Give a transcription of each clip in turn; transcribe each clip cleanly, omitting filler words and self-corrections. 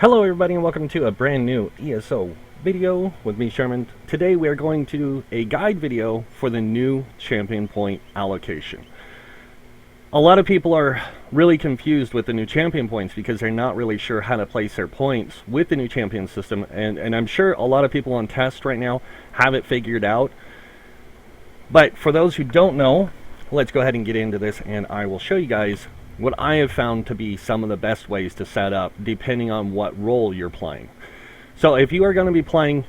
Hello everybody and welcome to a brand new ESO video with me, Sherman. Today we are going to do a guide video for the new Champion Point allocation. A lot of people are really confused with the new Champion Points because they're not really sure how to place their points with the new Champion system, and I'm sure a lot of people on test right now have it figured out. But for those who don't know, let's go ahead and get into this and I will show you guys what I have found to be some of the best ways to set up depending on what role you're playing. So if you are going to be playing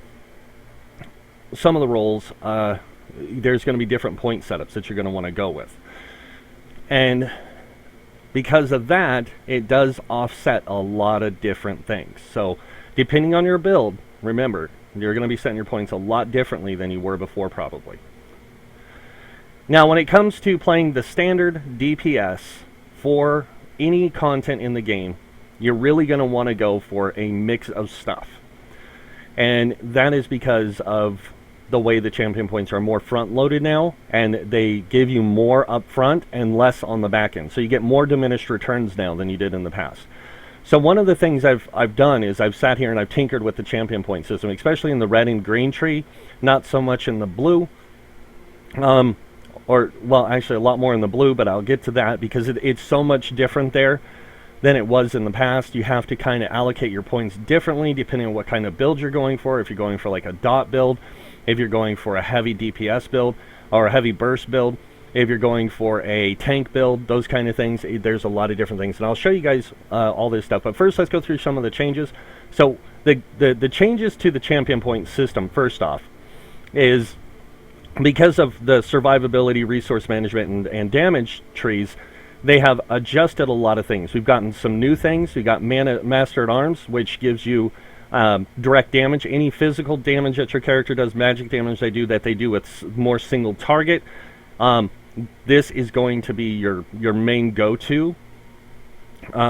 some of the roles, there's going to be different point setups that you're going to want to go with. And because of that, it does offset a lot of different things. So depending on your build, remember, you're going to be setting your points a lot differently than you were before probably. Now when it comes to playing the standard DPS, for any content in the game, you're really going to want to go for a mix of stuff. And that is because of the way the champion points are more front-loaded now, and they give you more up front and less on the back end. So you get more diminished returns now than you did in the past. So one of the things I've done is I've sat here and I've tinkered with the champion point system, especially in the red and green tree, not so much in the blue. Well, actually a lot more in the blue, but I'll get to that because it's so much different there than it was in the past. You have to kind of allocate your points differently depending on what kind of build you're going for. If you're going for like a dot build, if you're going for a heavy DPS build or a heavy burst build, if you're going for a tank build, those kind of things. There's a lot of different things, and I'll show you guys all this stuff. But first, let's go through some of the changes. So the changes to the champion point system, first off, is because of the survivability, resource management, and damage trees, they have adjusted a lot of things. We've gotten some new things. We've got Master at Arms, which gives you direct damage. Any physical damage that your character does, magic damage they do with more single target. This is going to be your main go-to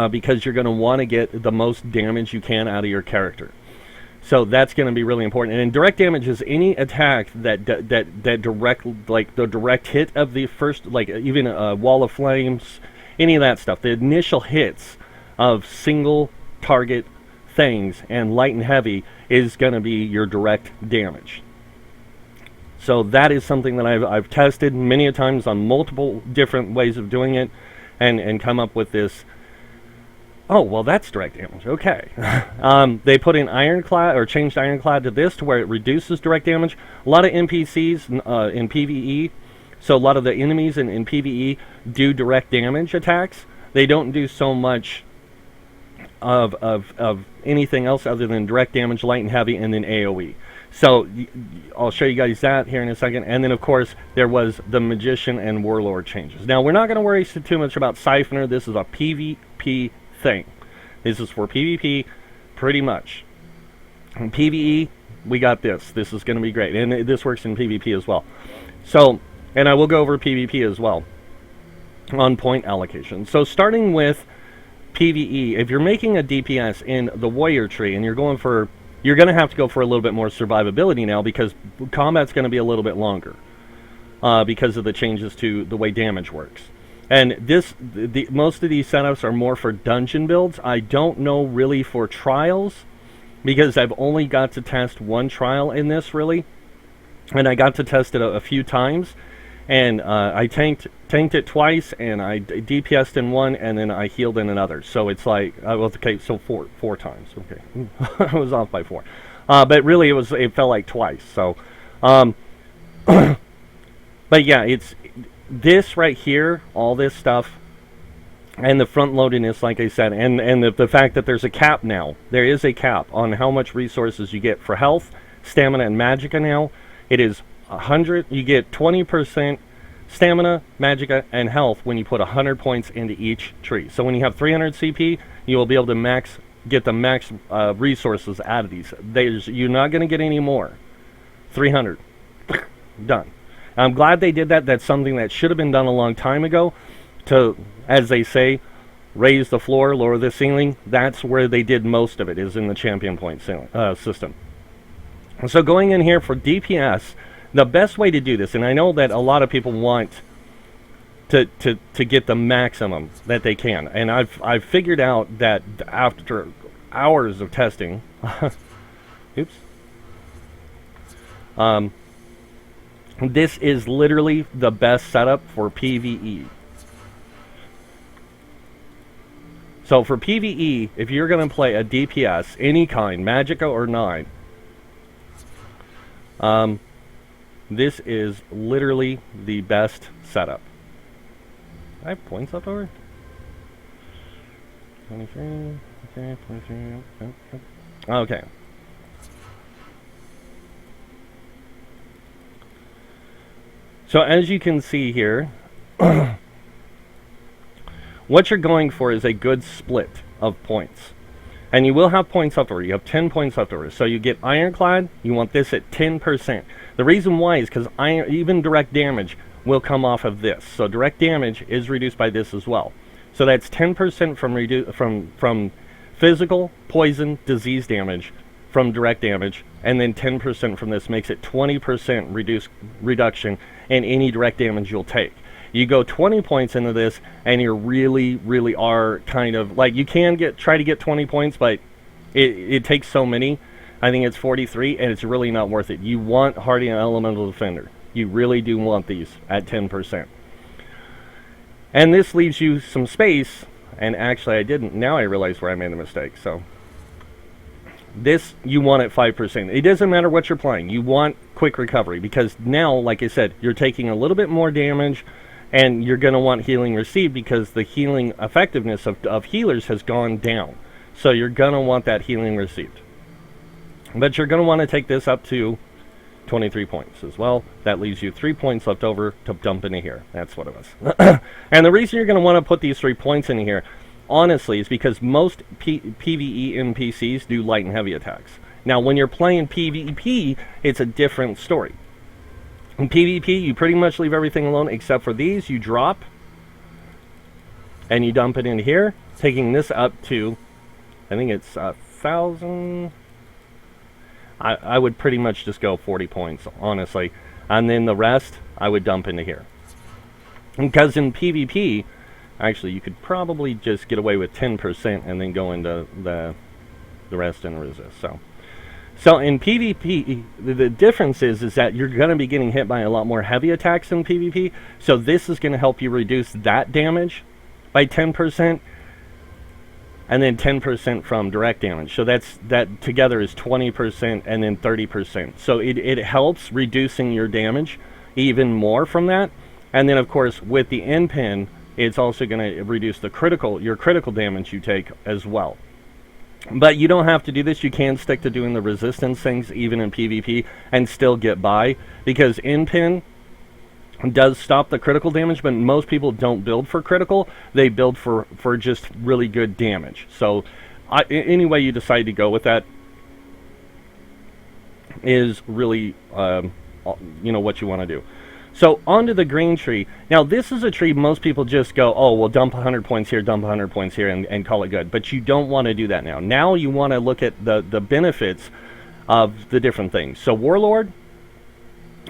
because you're going to want to get the most damage you can out of your character. So that's going to be really important. And direct damage is any attack that direct, like the direct hit of the first, like even a wall of flames, any of that stuff. The initial hits of single target things and light and heavy is going to be your direct damage. So that is something that I've tested many a times on multiple different ways of doing it, and come up with this. Oh, well, that's direct damage. Okay. They put in Ironclad, or changed Ironclad to this, to where it reduces direct damage. A lot of NPCs in PvE, so a lot of the enemies in PvE do direct damage attacks. They don't do so much of anything else other than direct damage, light and heavy, and then AoE. So I'll show you guys that here in a second. And then, of course, there was the Magician and Warlord changes. Now, we're not going to worry too much about Siphoner. This is a PvP thing. This is for PvP, pretty much. In PvE, we got this. This is going to be great, and this works in PvP as well. So, and I will go over PvP as well on point allocation. So, starting with PvE, if you're making a DPS in the warrior tree, and you're going to have to go for a little bit more survivability now because combat's going to be a little bit longer because of the changes to the way damage works. And most of these setups are more for dungeon builds. I don't know really for trials, because I've only got to test one trial in this, really. And I got to test it a few times. And I tanked it twice, and I DPS'd in one, and then I healed in another. So it's like, okay, so four times. Okay, I was off by 4. But really, it felt like twice. So, but yeah, it's this right here, all this stuff, and the front loadedness, like I said, and the fact that there's a cap now. There is a cap on how much resources you get for health, stamina, and magicka now. It is 100. You get 20% stamina, magicka, and health when you put 100 points into each tree. So when you have 300 CP, you will be able to get the max resources out of these. You're not going to get any more. 300. Done. I'm glad they did that. That's something that should have been done a long time ago to, as they say, raise the floor, lower the ceiling. That's where they did most of it, is in the champion point system. So going in here for DPS, the best way to do this, and I know that a lot of people want to get the maximum that they can. And I've figured out that after hours of testing. Oops. This is literally the best setup for PvE. So for PvE, if you're going to play a DPS, any kind, Magicka or 9, this is literally the best setup. I have points left over? 23, okay, 23, okay. So as you can see here, what you're going for is a good split of points. And you will have points left over. You have 10 points left over. So you get Ironclad, you want this at 10%. The reason why is because even direct damage will come off of this. So direct damage is reduced by this as well. So that's 10% from physical, poison, disease damage from direct damage, and then 10% from this makes it 20% reduction in any direct damage you'll take. You go 20 points into this, and you really are kind of like, you can try to get 20 points, but it takes so many. I think it's 43, and it's really not worth it. You want Hardy and Elemental Defender. You really do want these at 10%. And this leaves you some space, and actually I didn't. Now I realize where I made the mistake. So this you want at 5%. It doesn't matter what you're playing. You want quick recovery, because now, like I said, you're taking a little bit more damage, and you're going to want healing received because the healing effectiveness of healers has gone down. So you're going to want that healing received. But you're going to want to take this up to 23 points as well. That leaves you 3 points left over to dump into here. That's what it was. And the reason you're going to want to put these 3 points in here, honestly, is because most PvE NPCs do light and heavy attacks. Now, when you're playing PvP, it's a different story. In PvP, you pretty much leave everything alone except for these. You drop, and you dump it into here, taking this up to, I think it's 1,000... I would pretty much just go 40 points, honestly. And then the rest, I would dump into here. Because in PvP, actually, you could probably just get away with 10% and then go into the rest and resist. So in PvP, the difference is that you're going to be getting hit by a lot more heavy attacks in PvP. So this is going to help you reduce that damage by 10%. And then 10% from direct damage. So that together is 20% and then 30%. So it helps reducing your damage even more from that. And then, of course, with the end pin, it's also going to reduce your critical damage you take as well. But you don't have to do this. You can stick to doing the resistance things even in PvP and still get by, because end pin does stop the critical damage, but most people don't build for critical. They build for just really good damage. So any way you decide to go with that is really what you want to do. So onto the green tree. Now this is a tree most people just go, oh, well, dump 100 points here, dump 100 points here, and call it good. But you don't want to do that now. Now you want to look at the benefits of the different things. So Warlord,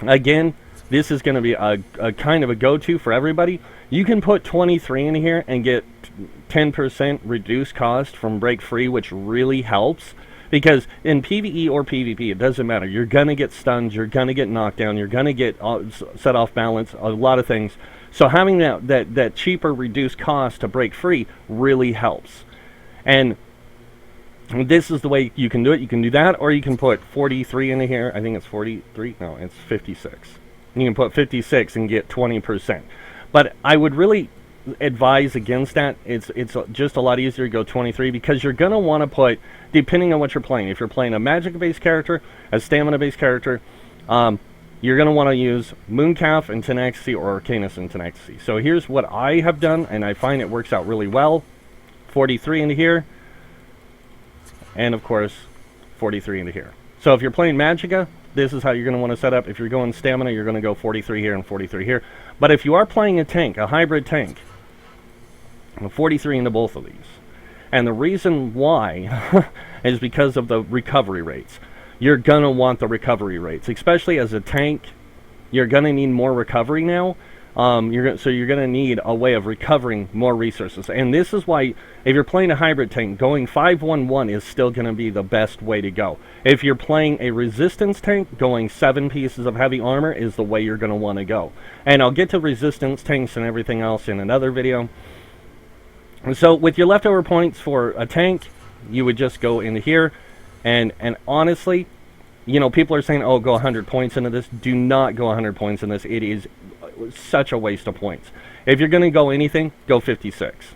again, this is going to be a kind of a go-to for everybody. You can put 23 in here and get 10% reduced cost from break free, which really helps. Because in PvE or PvP, it doesn't matter. You're going to get stunned, you're going to get knocked down, you're going to get set off balance, a lot of things. So having that cheaper reduced cost to break free really helps. And this is the way you can do it. You can do that, or you can put 43 in here. I think it's 43. No, it's 56. You can put 56 and get 20%. But I would really advise against that. It's just a lot easier to go 23, because you're going to want to put, depending on what you're playing, if you're playing a Magicka-based character, a Stamina-based character, you're going to want to use Mooncalf and Tenaxy or Arcanus and Tenaxy. So here's what I have done, and I find it works out really well. 43 into here, and of course 43 into here. So if you're playing Magicka, this is how you're going to want to set up. If you're going Stamina, you're going to go 43 here and 43 here. But if you are playing a tank, a hybrid tank, 43 into both of these. And the reason why is because of the recovery rates. You're going to want the recovery rates, especially as a tank. You're going to need more recovery now. So you're going to need a way of recovering more resources. And this is why, if you're playing a hybrid tank, going 5-1-1 is still going to be the best way to go. If you're playing a resistance tank, going 7 pieces of heavy armor is the way you're going to want to go. And I'll get to resistance tanks and everything else in another video. So with your leftover points for a tank, you would just go into here. And honestly, you know, people are saying, oh, go 100 points into this. Do not go 100 points in this. It is such a waste of points. If you're going to go anything, go 56.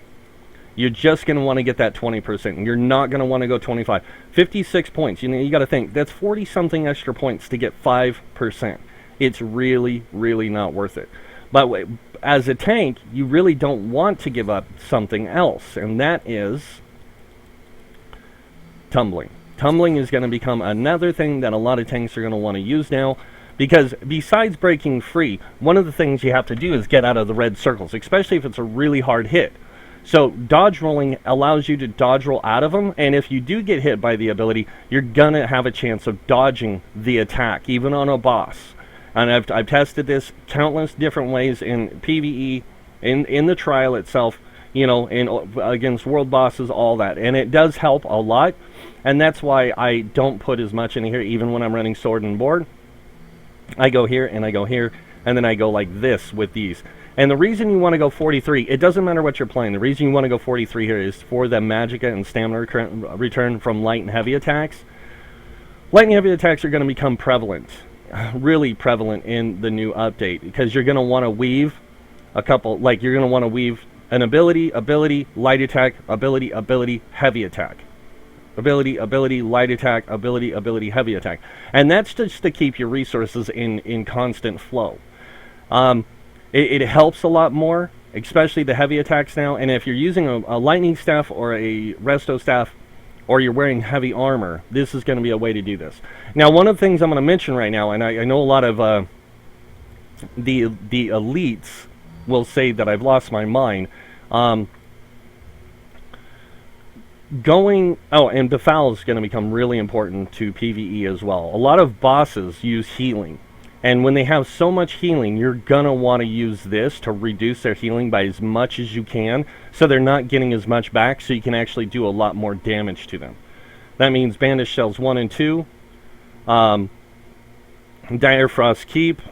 You're just going to want to get that 20%. You're not going to want to go 25. 56 points. You know, you got to think, that's 40-something extra points to get 5%. It's really, really not worth it. But as a tank, you really don't want to give up something else, and that is tumbling. Tumbling is going to become another thing that a lot of tanks are going to want to use now, because besides breaking free, one of the things you have to do is get out of the red circles, especially if it's a really hard hit. So dodge rolling allows you to dodge roll out of them, and if you do get hit by the ability, you're going to have a chance of dodging the attack, even on a boss. And I've tested this countless different ways in PvE, in the trial itself, you know, against world bosses, all that. And it does help a lot, and that's why I don't put as much in here, even when I'm running sword and board. I go here, and I go here, and then I go like this with these. And the reason you want to go 43, it doesn't matter what you're playing. The reason you want to go 43 here is for the Magicka and stamina return from light and heavy attacks. Light and heavy attacks are going to become prevalent, really prevalent in the new update, because you're going to want to weave a couple, like you're going to want to weave an ability, light attack, ability, heavy attack. Ability, light attack, ability, heavy attack. And that's just to keep your resources in constant flow. It helps a lot more, especially the heavy attacks now. And if you're using a lightning staff or a resto staff, or you're wearing heavy armor, this is going to be a way to do this. Now, one of the things I'm going to mention right now, and I know a lot of the elites will say that I've lost my mind. And Befoul is going to become really important to PvE as well. A lot of bosses use healing, and when they have so much healing, you're going to want to use this to reduce their healing by as much as you can, so they're not getting as much back, so you can actually do a lot more damage to them. That means Bandage Shells 1 and 2, Dire Frost Keep.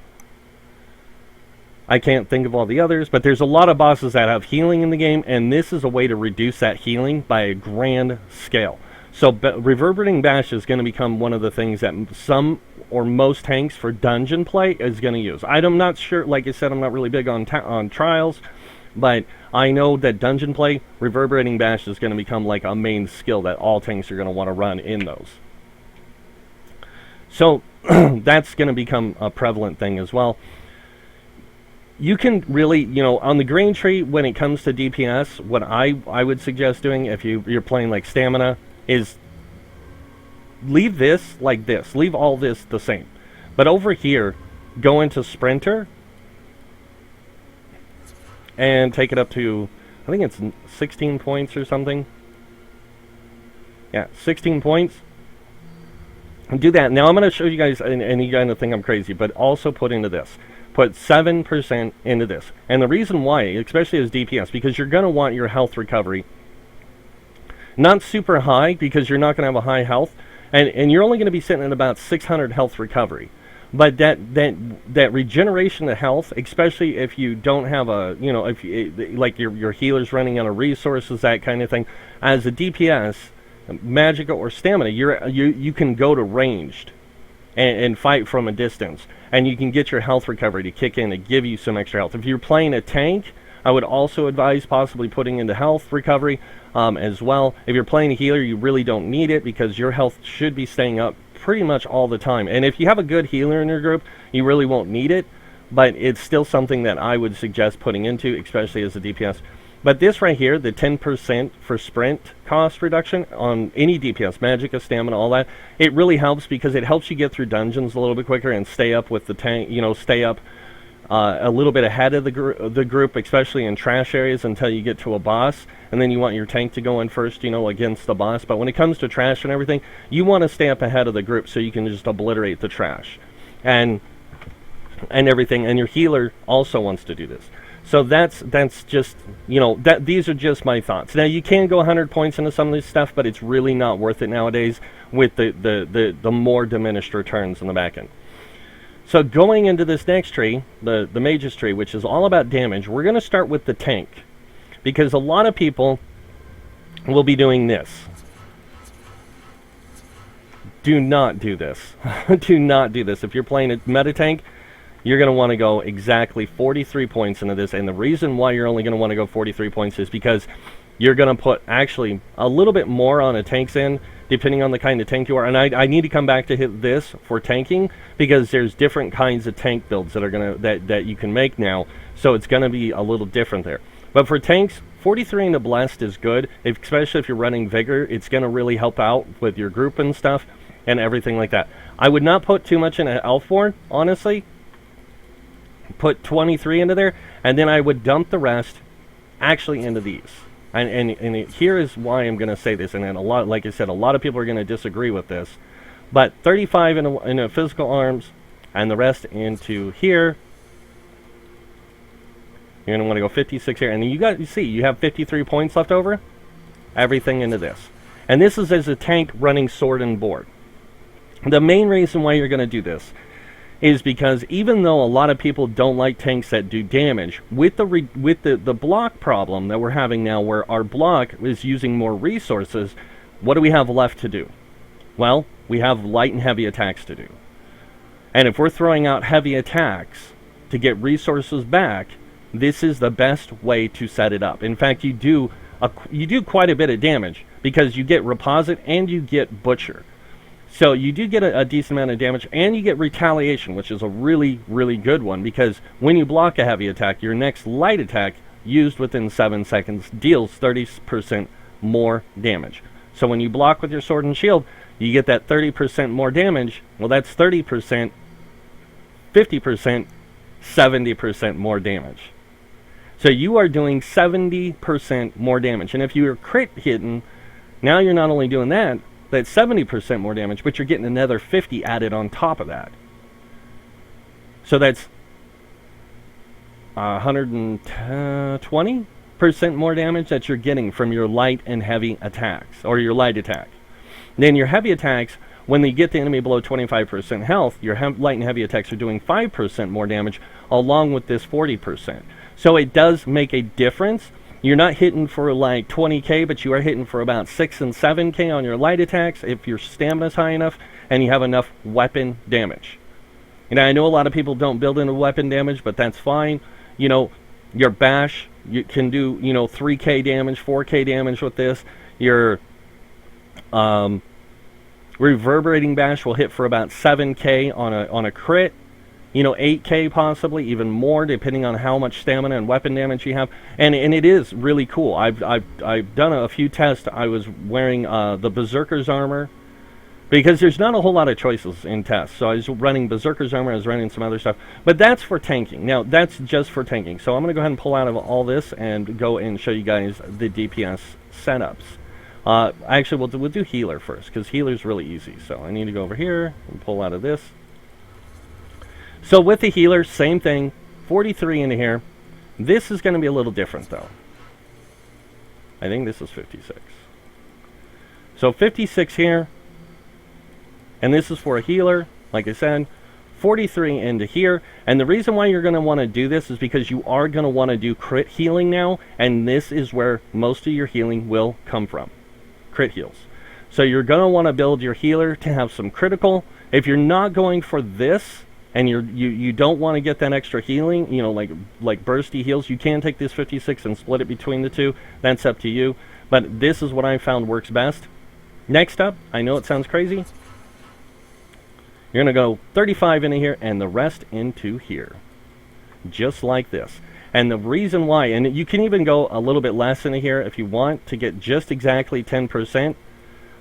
I can't think of all the others, but there's a lot of bosses that have healing in the game, and this is a way to reduce that healing by a grand scale. So Reverberating Bash is going to become one of the things that some or most tanks for dungeon play is going to use. I'm not sure, like I said, I'm not really big on trials, but I know that dungeon play, Reverberating Bash is going to become like a main skill that all tanks are going to want to run in those. So that's going to become a prevalent thing as well. You can really, you know, on the grain tree, when it comes to DPS, what I would suggest doing if you're playing like stamina is leave this like this. Leave all this the same. But over here, go into Sprinter and take it up to, I think it's 16 points or something. Yeah, 16 points. And do that. Now I'm going to show you guys, and you're going to think I'm crazy, but also put into this. Put 7% into this. And the reason why, especially as DPS, because you're going to want your health recovery not super high, because you're not going to have a high health, and you're only going to be sitting at about 600 health recovery. But that regeneration of health, especially if you don't have a, you know, if you, like your healer's running out of resources, that kind of thing, as a DPS, Magicka or stamina, you can go to ranged and fight from a distance, and you can get your health recovery to kick in and give you some extra health. If you're playing a tank, I would also advise possibly putting into health recovery as well. If you're playing a healer, you really don't need it, because your health should be staying up pretty much all the time. And if you have a good healer in your group, you really won't need it, but it's still something that I would suggest putting into, especially as a DPS. But this right here, the 10% for sprint cost reduction on any DPS, Magicka, stamina, all that, it really helps, because it helps you get through dungeons a little bit quicker and stay up with the tank, you know, stay up a little bit ahead of the group, especially in trash areas, until you get to a boss, and then you want your tank to go in first, you know, against the boss. But when it comes to trash and everything, you want to stay up ahead of the group so you can just obliterate the trash. And and everything, and your healer also wants to do this. So that's just, you know, that these are just my thoughts. Now you can go 100 points into some of this stuff, but it's really not worth it nowadays with the more diminished returns in the back end. So going into this next tree, the mage's tree, which is all about damage, we're going to start with the tank, because a lot of people will be doing this. Do not do this. Do not do this. If you're playing a meta tank, you're going to want to go exactly 43 points into this, and the reason why you're only going to want to go 43 points is because you're going to put actually a little bit more on a tank's end, depending on the kind of tank you are. And I need to come back to hit this for tanking, because there's different kinds of tank builds that are going to that you can make now, so it's going to be a little different there. But for tanks, 43 into Blessed is good, especially if you're running Vigor. It's going to really help out with your group and stuff and everything like that. I would not put too much in an Elfborn, honestly. Put 23 into there, and then I would dump the rest actually into these. And here is why I'm going to say this, and then a lot, like I said, a lot of people are going to disagree with this, but 35 in a physical arms, and the rest into here. You're going to want to go 56 here, and then you see you have 53 points left over. Everything into this, and this is as a tank running sword and board. The main reason why you're going to do this is because even though a lot of people don't like tanks that do damage, with the block problem that we're having now, where our block is using more resources, what do we have left to do? Well, we have light and heavy attacks to do. And if we're throwing out heavy attacks to get resources back, this is the best way to set it up. In fact, you do quite a bit of damage, because you get Reposit and you get Butcher. So you do get a decent amount of damage, and you get Retaliation, which is a really, really good one, because when you block a heavy attack, your next light attack, used within 7 seconds, deals 30% more damage. So when you block with your sword and shield, you get that 30% more damage. Well, that's 30%, 50%, 70% more damage. So you are doing 70% more damage. And if you are crit hitting, now you're not only doing that, that's 70% more damage, but you're getting another 50 added on top of that. So that's 120% more damage that you're getting from your light and heavy attacks, or your light attack. Then your heavy attacks, when they get the enemy below 25% health, your light and heavy attacks are doing 5% more damage, along with this 40%. So it does make a difference. You're not hitting for like 20k, but you are hitting for about 6 and 7k on your light attacks if your stamina's high enough and you have enough weapon damage. And I know a lot of people don't build into weapon damage, but that's fine. You know, your bash, you can do, you know, 3k damage, 4k damage with this. Your reverberating bash will hit for about 7k on a crit. You know, 8k possibly, even more, depending on how much stamina and weapon damage you have. And it is really cool. I've done a few tests. I was wearing the Berserker's armor, because there's not a whole lot of choices in tests. So I was running Berserker's armor, I was running some other stuff. But that's for tanking. Now, that's just for tanking. So I'm going to go ahead and pull out of all this and go and show you guys the DPS setups. Actually, we'll do healer first, because healer's really easy. So I need to go over here and pull out of this. So with the healer, same thing, 43 into here. This is going to be a little different, though. I think this is 56. So 56 here, and this is for a healer, like I said, 43 into here. And the reason why you're going to want to do this is because you are going to want to do crit healing now, and this is where most of your healing will come from, crit heals. So you're going to want to build your healer to have some critical. If you're not going for this, and you don't want to get that extra healing, you know, like bursty heals, you can take this 56 and split it between the two. That's up to you. But this is what I found works best. Next up, I know it sounds crazy. You're going to go 35 into here and the rest into here. Just like this. And the reason why, and you can even go a little bit less into here if you want to get just exactly 10%.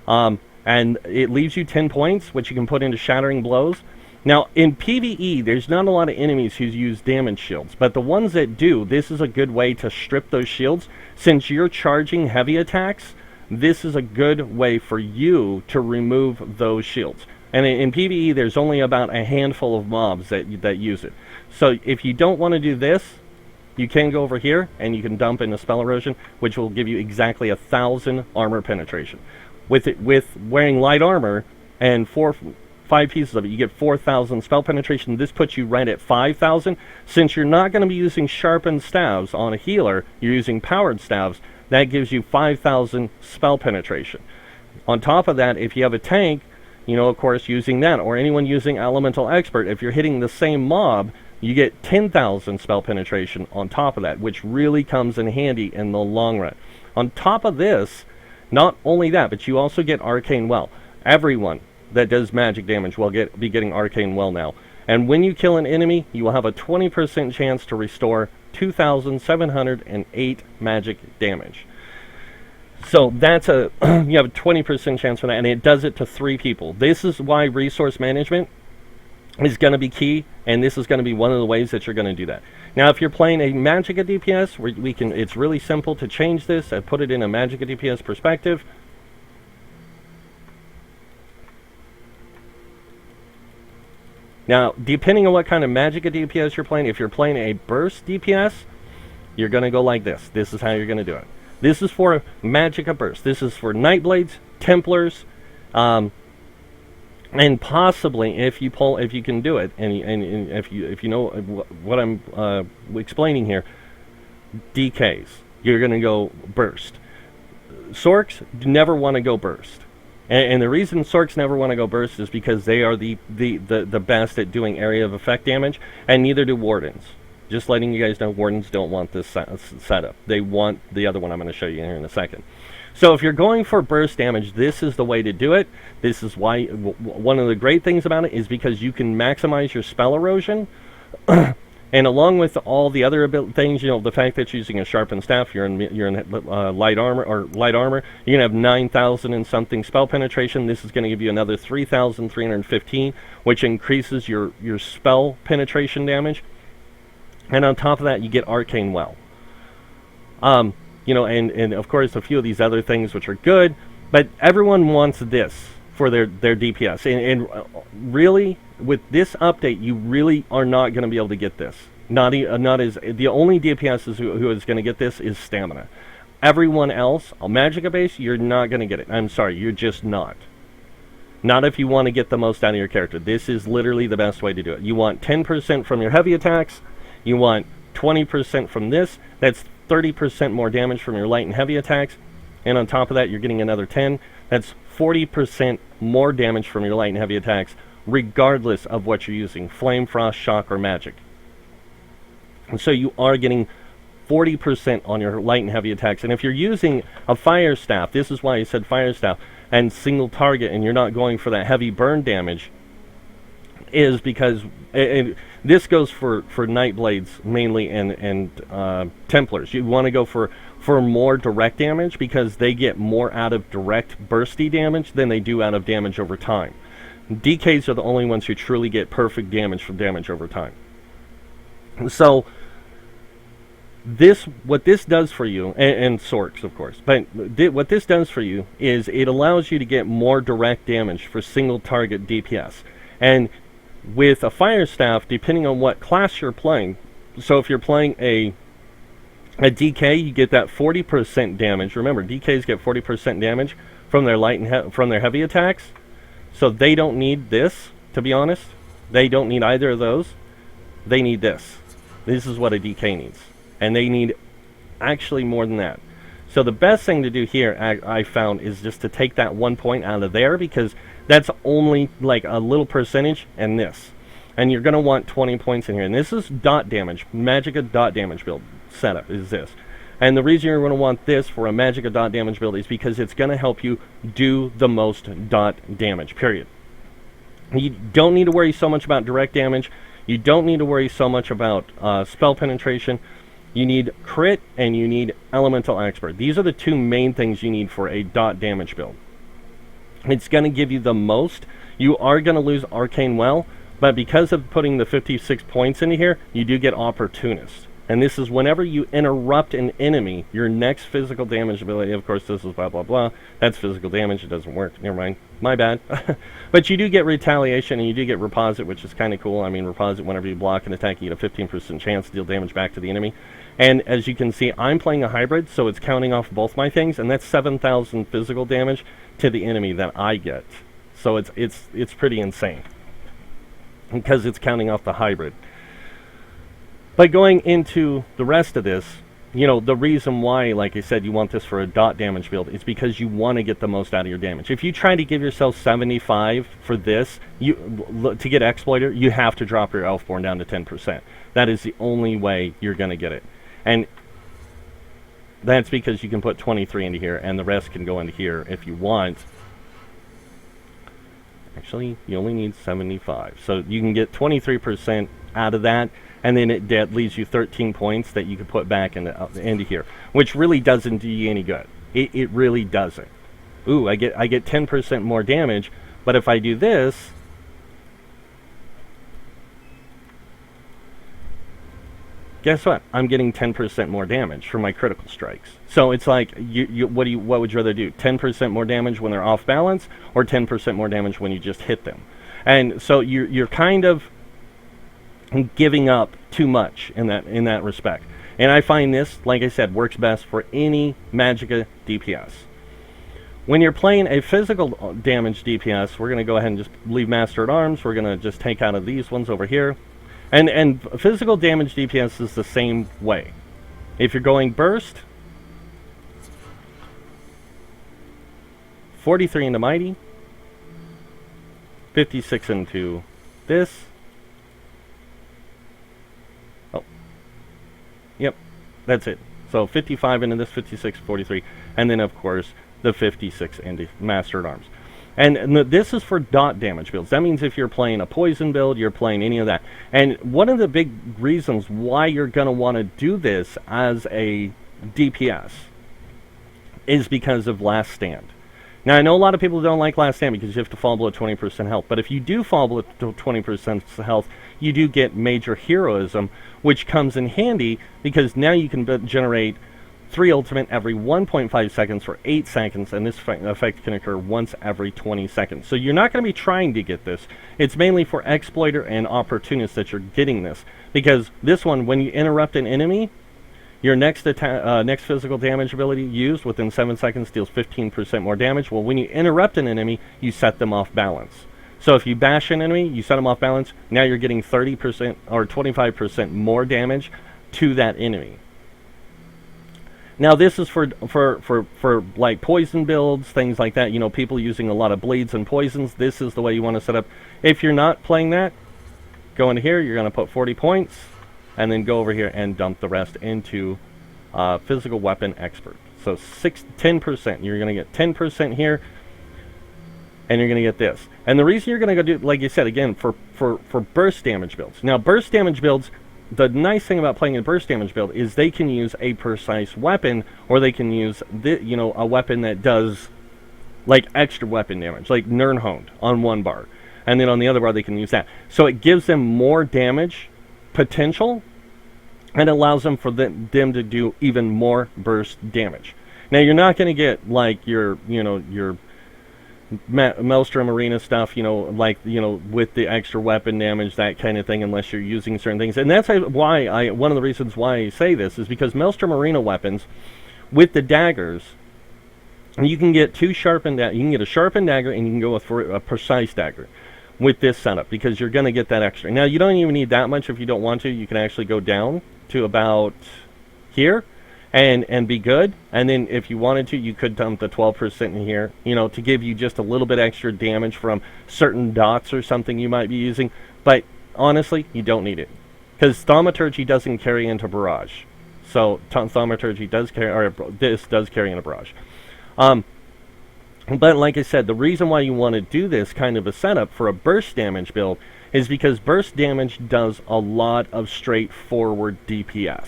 And it leaves you 10 points, which you can put into Shattering Blows. Now, in PvE, there's not a lot of enemies who use damage shields, but the ones that do, this is a good way to strip those shields. Since you're charging heavy attacks, this is a good way for you to remove those shields. And in PvE, there's only about a handful of mobs that use it. So if you don't want to do this, you can go over here and you can dump in a spell erosion, which will give you exactly 1,000 armor penetration. With wearing light armor and 5 pieces of it, you get 4,000 spell penetration. This puts you right at 5,000. Since you're not going to be using sharpened staves on a healer, you're using powered staves. That gives you 5,000 spell penetration. On top of that, if you have a tank, you know, of course, using that, or anyone using Elemental Expert, if you're hitting the same mob, you get 10,000 spell penetration on top of that, which really comes in handy in the long run. On top of this, not only that, but you also get Arcane Well. Everyone that does magic damage will be getting Arcane Well now. And when you kill an enemy, you will have a 20% chance to restore 2,708 magic damage. So that's you have a 20% chance for that, and it does it to 3 people. This is why resource management is going to be key, and this is going to be one of the ways that you're going to do that. Now, if you're playing a Magicka DPS, it's really simple to change this. I put it in a Magicka DPS perspective. Now, depending on what kind of Magicka DPS you're playing, if you're playing a burst DPS, you're going to go like this. This is how you're going to do it. This is for Magicka burst. This is for Nightblades, Templars, and possibly if you can do it, and if you know what I'm explaining here, DKs, you're going to go burst. Sorks never want to go burst. And the reason Sorks never want to go burst is because they are the best at doing area of effect damage, and neither do Wardens. Just letting you guys know, Wardens don't want this setup. They want the other one I'm going to show you here in a second. So if you're going for burst damage, this is the way to do it. This is why one of the great things about it is because you can maximize your spell erosion. And along with all the other things, you know, the fact that you're using a sharpened staff, you're in light armor, you're gonna have 9,000 and something spell penetration. This is gonna give you another 3,315, which increases your spell penetration damage. And on top of that, you get Arcane Well. You know, and of course a few of these other things which are good, but everyone wants this for their DPS. And really, with this update, you really are not going to be able to get this. Not as the only DPS who is going to get this is Stamina. Everyone else, on Magicka base, you're not going to get it. I'm sorry, you're just not. Not if you want to get the most out of your character. This is literally the best way to do it. You want 10% from your heavy attacks. You want 20% from this. That's 30% more damage from your light and heavy attacks. And on top of that, you're getting another 10. That's 40% more damage from your light and heavy attacks, regardless of what you're using, Flame, Frost, Shock, or Magic. And so you are getting 40% on your light and heavy attacks. And if you're using a Fire Staff, this is why I said Fire Staff, and single target, and you're not going for that heavy burn damage, is because this goes for Nightblades mainly and Templars. You want to go for more direct damage because they get more out of direct bursty damage than they do out of damage over time. DKs are the only ones who truly get perfect damage from damage over time. So what this does for you, and Sorks of course, but what this does for you is it allows you to get more direct damage for single target DPS. And with a Fire Staff, depending on what class you're playing, so if you're playing a DK, you get that 40% damage. Remember, DKs get 40% damage from their light and from their heavy attacks. So they don't need this, to be honest. They don't need either of those. They need this. This is what a DK needs. And they need actually more than that. So the best thing to do here, I found, is just to take that 1 point out of there, because that's only like a little percentage, and this. And you're going to want 20 points in here. And this is dot damage. Magicka dot damage build setup is this. And the reason you're going to want this for a Magicka dot damage build is because it's going to help you do the most dot damage, period. You don't need to worry so much about direct damage. You don't need to worry so much about spell penetration. You need crit and you need elemental expert. These are the two main things you need for a dot damage build. It's going to give you the most. You are going to lose Arcane Well, but because of putting the 56 points into here, you do get Opportunist. And this is whenever you interrupt an enemy, your next physical damage ability, of course this is blah blah blah, that's physical damage, it doesn't work, never mind, my bad. But you do get retaliation and you do get reposit, which is kind of cool. I mean, reposit, whenever you block an attack, you get a 15% chance to deal damage back to the enemy. And as you can see, I'm playing a hybrid, so it's counting off both my things, and that's 7,000 physical damage to the enemy that I get. So it's pretty insane, because it's counting off the hybrid. But going into the rest of this, you know, the reason why, like I said, you want this for a dot damage build is because you want to get the most out of your damage. If you try to give yourself 75 for this, to get Exploiter, you have to drop your Elfborn down to 10%. That is the only way you're going to get it. And that's because you can put 23 into here, and the rest can go into here if you want. Actually, you only need 75. So you can get 23% out of that, and then that leaves you 13 points that you can put back into here, which really doesn't do you any good. It really doesn't. Ooh, I get 10% more damage, but if I do this, guess what? I'm getting 10% more damage for my critical strikes. So it's like, what would you rather do? 10% more damage when they're off balance, or 10% more damage when you just hit them? And so you're kind of giving up too much in that respect. And I find this, like I said, works best for any Magicka DPS. When you're playing a physical damage DPS, we're going to go ahead and just leave Master at Arms. We're going to just take out of these ones over here. And physical damage DPS is the same way. If you're going burst, 43 into Mighty, 56 into this. Oh, yep, that's it. So 55 into this, 56, 43, and then of course the 56 into Master at Arms. And this is for dot damage builds. That means if you're playing a poison build, you're playing any of that. And one of the big reasons why you're going to want to do this as a DPS is because of Last Stand. Now, I know a lot of people don't like Last Stand because you have to fall below 20% health. But if you do fall below 20% health, you do get major heroism, which comes in handy because now you can generate 3 ultimate every 1.5 seconds for 8 seconds, and this effect can occur once every 20 seconds. So you're not going to be trying to get this. It's mainly for Exploiter and Opportunists that you're getting this. Because this one, when you interrupt an enemy, your next physical damage ability used within 7 seconds deals 15% more damage. Well, when you interrupt an enemy, you set them off balance. So if you bash an enemy, you set them off balance, now you're getting 30% or 25% more damage to that enemy. Now this is for like poison builds, things like that. You know, people using a lot of bleeds and poisons. This is the way you want to set up. If you're not playing that, go into here. You're going to put 40 points, and then go over here and dump the rest into physical weapon expert. So 10%. You're going to get 10% here, and you're going to get this. And the reason you're going to go do, like you said, again, for burst damage builds. Now burst damage builds. The nice thing about playing a burst damage build is they can use a precise weapon, or they can use a weapon that does like extra weapon damage, like Nirnhoned on one bar, and then on the other bar they can use that. So it gives them more damage potential, and allows them them to do even more burst damage. Now you're not going to get like your Maelstrom Arena stuff, with the extra weapon damage, that kind of thing, unless you're using certain things. And that's why one of the reasons why I say this is because Maelstrom Arena weapons, with the daggers, you can get two sharpened. You can get a sharpened dagger, and you can go with a precise dagger with this setup, because you're going to get that extra. Now you don't even need that much if you don't want to. You can actually go down to about here. And be good, and then if you wanted to, you could dump the 12% in here, to give you just a little bit extra damage from certain dots or something you might be using. But honestly, you don't need it, because Thaumaturgy doesn't carry into Barrage. So Thaumaturgy does carry, or this does carry into Barrage. But like I said, the reason why you want to do this kind of a setup for a burst damage build is because burst damage does a lot of straightforward DPS.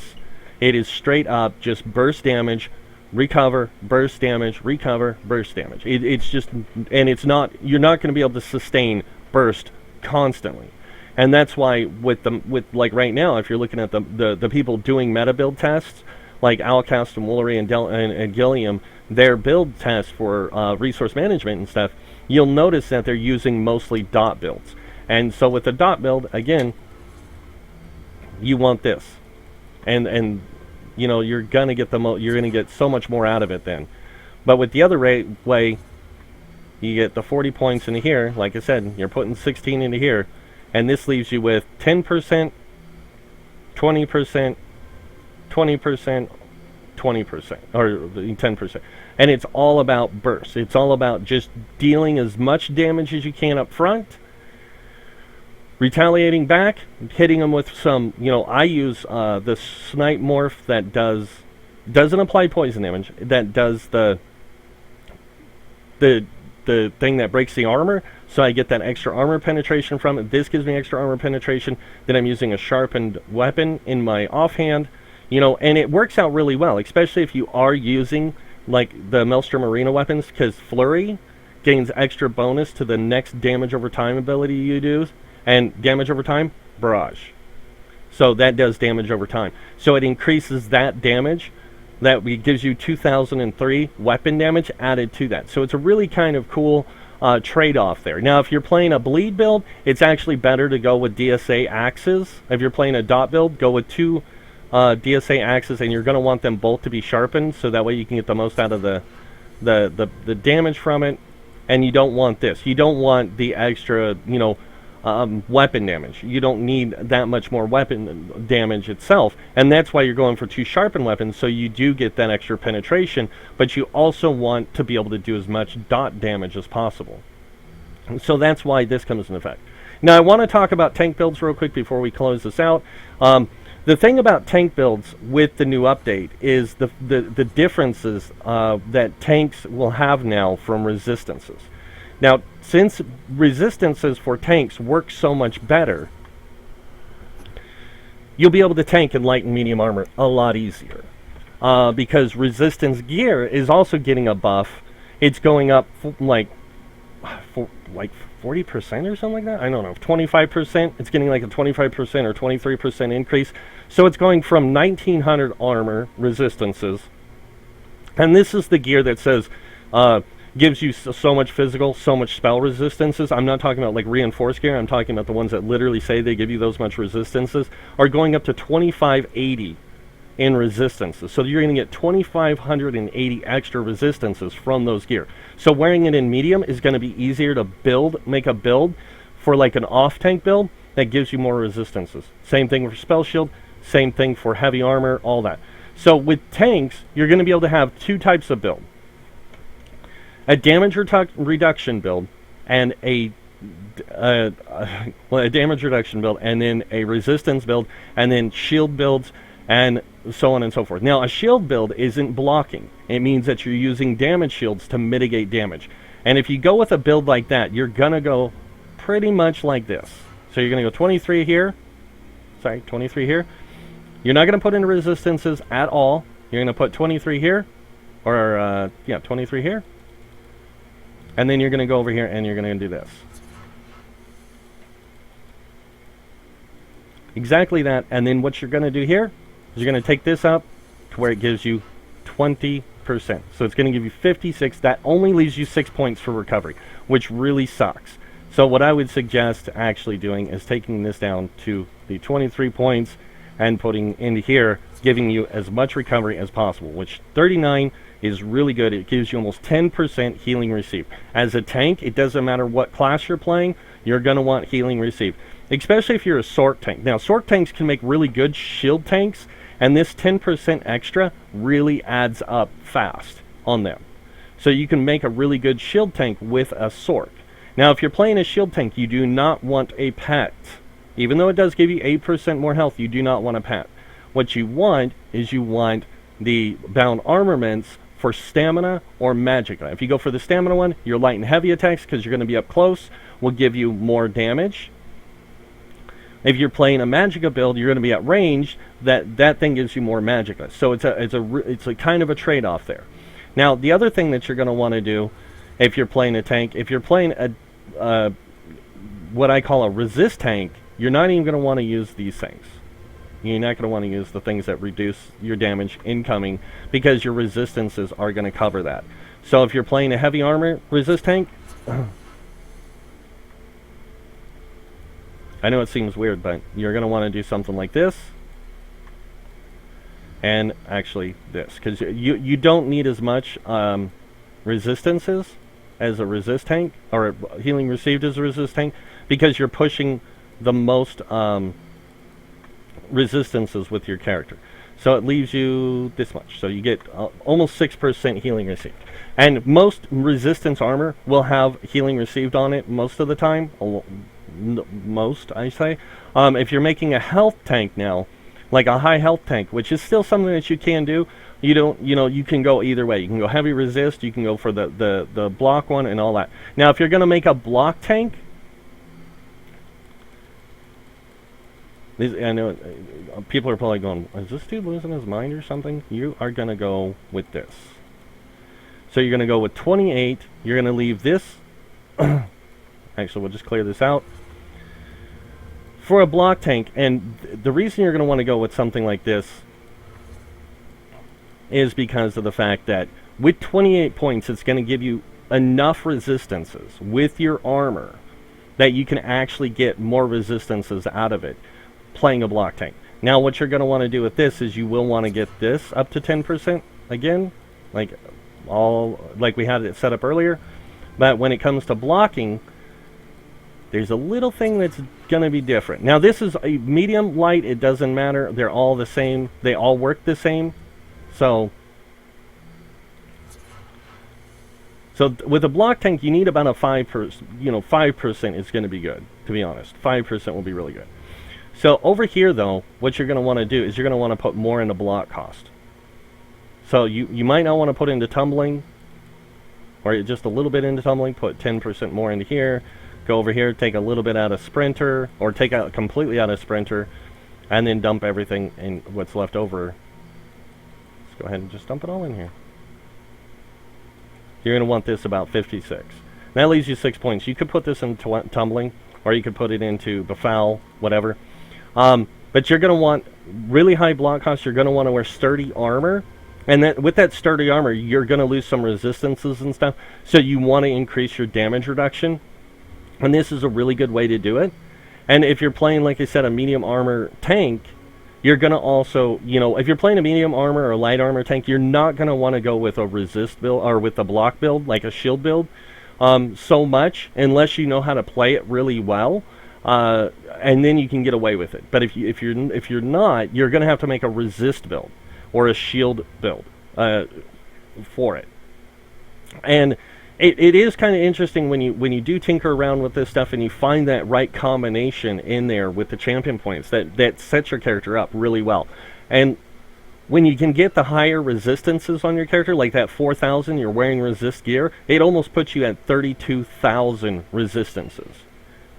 It is straight up just burst damage, recover, burst damage, recover, burst damage. It's just, and it's not, you're not going to be able to sustain burst constantly. And that's why with like right now, if you're looking at the people doing meta build tests, like Alcast and Woolery and Gilliam, their build tests for resource management and stuff, you'll notice that they're using mostly dot builds. And so with the dot build, again, you want this, and you know, you're gonna get you're gonna get so much more out of it then. But with the other way, you get the 40 points into here. Like I said, you're putting 16 into here, and this leaves you with 10%, 20%, 20%, 20%, or 10%. And it's all about bursts. It's all about just dealing as much damage as you can up front, retaliating back, hitting them with some, you know, I use the snipe morph that doesn't apply poison damage, that does the thing that breaks the armor, so I get that extra armor penetration from it. This gives me extra armor penetration. Then I'm using a sharpened weapon in my offhand, you know, and it works out really well, especially if you are using like the Maelstrom Arena weapons, because Flurry gains extra bonus to the next damage over time ability you do, and damage over time, Barrage. So that does damage over time. So it increases that damage. That gives you 2003 weapon damage added to that. So it's a really kind of cool trade-off there. Now, if you're playing a bleed build, it's actually better to go with DSA axes. If you're playing a dot build, go with 2 DSA axes, and you're going to want them both to be sharpened, so that way you can get the most out of the damage from it. And you don't want this. You don't want the extra, you know, weapon damage. You don't need that much more weapon damage itself, and that's why you're going for 2 sharpened weapons, so you do get that extra penetration, but you also want to be able to do as much dot damage as possible. And so that's why this comes into effect. Now I want to talk about tank builds real quick before we close this out. The thing about tank builds with the new update is the differences that tanks will have now from resistances. Now, since resistances for tanks work so much better, you'll be able to tank in light and medium armor a lot easier. Because resistance gear is also getting a buff. It's going up like 40% or something like that? I don't know, 25%. It's getting like a 25% or 23% increase. So it's going from 1900 armor resistances. And this is the gear that says... gives you so much physical, so much spell resistances. I'm not talking about like reinforced gear. I'm talking about the ones that literally say they give you those much resistances, are going up to 2580 in resistances. So you're going to get 2580 extra resistances from those gear. So wearing it in medium is going to be easier to make a build for like an off-tank build that gives you more resistances. Same thing for spell shield, same thing for heavy armor, all that. So with tanks, you're going to be able to have 2 types of build. A damage reduction build and a damage reduction build, and then a resistance build, and then shield builds, and so on and so forth. Now, a shield build isn't blocking. It means that you're using damage shields to mitigate damage. And if you go with a build like that, you're going to go pretty much like this. So you're going to go 23 here. Sorry, 23 here. You're not going to put in resistances at all. You're going to put 23 here. Or, 23 here. And then you're going to go over here and you're going to do this. Exactly that. And then what you're going to do here is you're going to take this up to where it gives you 20%. So it's going to give you 56. That only leaves you 6 points for recovery, which really sucks. So what I would suggest actually doing is taking this down to the 23 points and putting into here, giving you as much recovery as possible, which 39 is really good. It gives you almost 10% healing received. As a tank, it doesn't matter what class you're playing, you're going to want healing received, especially if you're a Sork tank. Now, Sork tanks can make really good shield tanks, and this 10% extra really adds up fast on them. So you can make a really good shield tank with a Sork. Now, if you're playing a shield tank, you do not want a pet. Even though it does give you 8% more health, you do not want a pet. What you want is you want the bound armaments for stamina or Magicka. If you go for the stamina one, your light and heavy attacks, because you're going to be up close, will give you more damage. If you're playing a Magicka build, you're going to be at range. That thing gives you more Magicka. So it's a kind of a trade-off there. Now, the other thing that you're going to want to do, if you're playing a tank, if you're playing a what I call a resist tank, you're not even going to want to use these things. You're not going to want to use the things that reduce your damage incoming, because your resistances are going to cover that. So if you're playing a heavy armor resist tank, I know it seems weird, but you're going to want to do something like this. And actually this, because you don't need as much resistances as a resist tank, or healing received as a resist tank, because you're pushing the most resistances with your character. So it leaves you this much. So you get almost 6% healing received. And most resistance armor will have healing received on it most of the time. Most, I say. If you're making a health tank now, like a high health tank, which is still something that you can do, you can go either way. You can go heavy resist, you can go for the block one and all that. Now, if you're going to make a block tank, I know people are probably going, is this dude losing his mind or something? You are going to go with this. So you're going to go with 28. You're going to leave this. Actually, we'll just clear this out. For a block tank, and the reason you're going to want to go with something like this is because of the fact that with 28 points, it's going to give you enough resistances with your armor that you can actually get more resistances out of it playing a block tank. Now, what you're going to want to do with this is you will want to get this up to 10% again, like we had it set up earlier. But when it comes to blocking, there's a little thing that's going to be different. Now, this is a medium, light, it doesn't matter. They're all the same. They all work the same. So with a block tank, you need about a 5%, 5% is going to be good, to be honest. 5% will be really good. So over here, though, what you're going to want to do is you're going to want to put more into block cost. So you might not want to put into tumbling, or just a little bit into tumbling, put 10% more into here. Go over here, take a little bit out of sprinter, or take out completely out of sprinter, and then dump everything in what's left over. Let's go ahead and just dump it all in here. You're going to want this about 56. That leaves you 6 points. You could put this in tumbling, or you could put it into befoul, whatever. But you're going to want really high block cost. You're going to want to wear sturdy armor. And with that sturdy armor, you're going to lose some resistances and stuff. So you want to increase your damage reduction. And this is a really good way to do it. And if you're playing, like I said, a medium armor tank, you're going to also, if you're playing a medium armor or a light armor tank, you're not going to want to go with a resist build or with a block build, like a shield build, so much, unless you know how to play it really well. And then you can get away with it. But if you're not, you're going to have to make a resist build or a shield build for it. And it is kind of interesting when you do tinker around with this stuff and you find that right combination in there with the champion points that sets your character up really well. And when you can get the higher resistances on your character, like that 4,000, you're wearing resist gear, it almost puts you at 32,000 resistances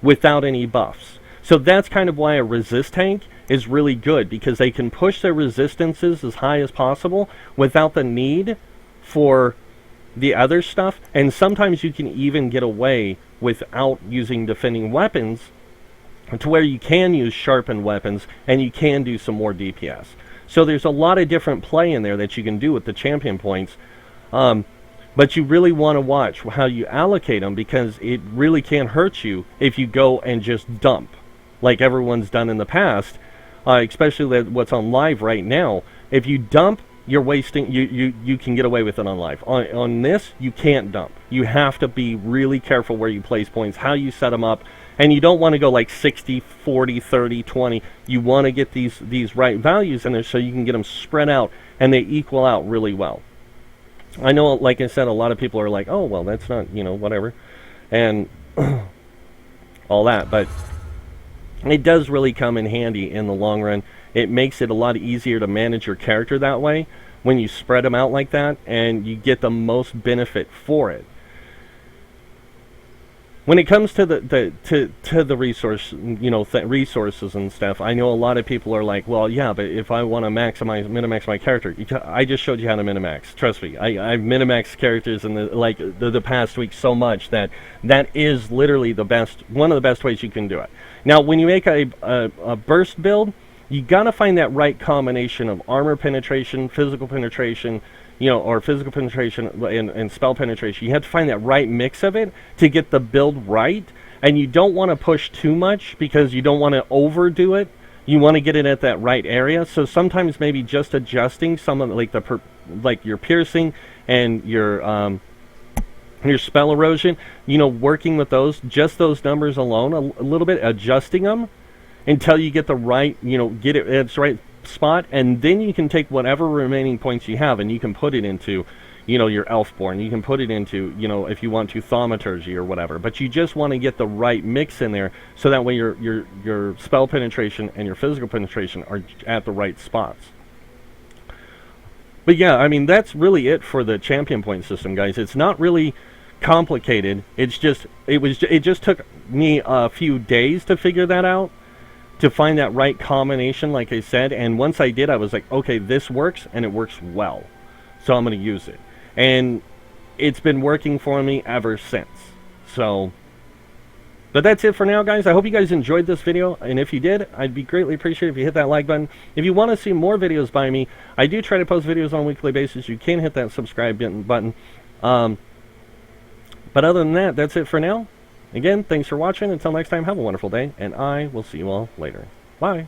without any buffs. So that's kind of why a resist tank is really good, because they can push their resistances as high as possible without the need for the other stuff. And sometimes you can even get away without using defending weapons, to where you can use sharpened weapons and you can do some more DPS. So there's a lot of different play in there that you can do with the champion points. But you really want to watch how you allocate them, because it really can hurt you if you go and just dump like everyone's done in the past, especially what's on live right now. If you dump, you're wasting, you can get away with it on live. On this, you can't dump. You have to be really careful where you place points, how you set them up, and you don't want to go like 60, 40, 30, 20. You want to get these right values in there so you can get them spread out and they equal out really well. I know, like I said, a lot of people are like, oh, well, that's not, whatever, and all that, but it does really come in handy in the long run. It makes it a lot easier to manage your character that way when you spread them out like that, and you get the most benefit for it. when it comes to the resource, resources and stuff, I know a lot of people are like, well, yeah, but if I want to minimax my character, I just showed you how to minimax. Trust me, I've minimaxed characters in the past week so much that is literally one of the best ways you can do it. Now, when you make a burst build, you gotta find that right combination of armor penetration, physical penetration, or physical penetration and spell penetration. You have to find that right mix of it to get the build right. And you don't want to push too much because you don't want to overdo it. You want to get it at that right area. So sometimes maybe just adjusting some of like your piercing and your spell erosion, working with just those numbers alone, a little bit, adjusting them until you get the right, get it at its right spot, and then you can take whatever remaining points you have and you can put it into, your Elfborn. You can put it into, if you want to, Thaumaturgy or whatever. But you just want to get the right mix in there so that way your spell penetration and your physical penetration are at the right spots. But yeah, I mean, that's really it for the champion point system, guys. It's not really complicated. It just took me a few days to figure that out, to find that right combination, like I said. And once I did, I was like, okay, this works, and it works well, so I'm going to use it. And it's been working for me ever since. So, but that's it for now, guys. I hope you guys enjoyed this video, and if you did, I'd be greatly appreciated if you hit that like button. If you want to see more videos by me, I do try to post videos on a weekly basis. You can hit that subscribe button. But other than that, that's it for now. Again, thanks for watching. Until next time, have a wonderful day, and I will see you all later. Bye.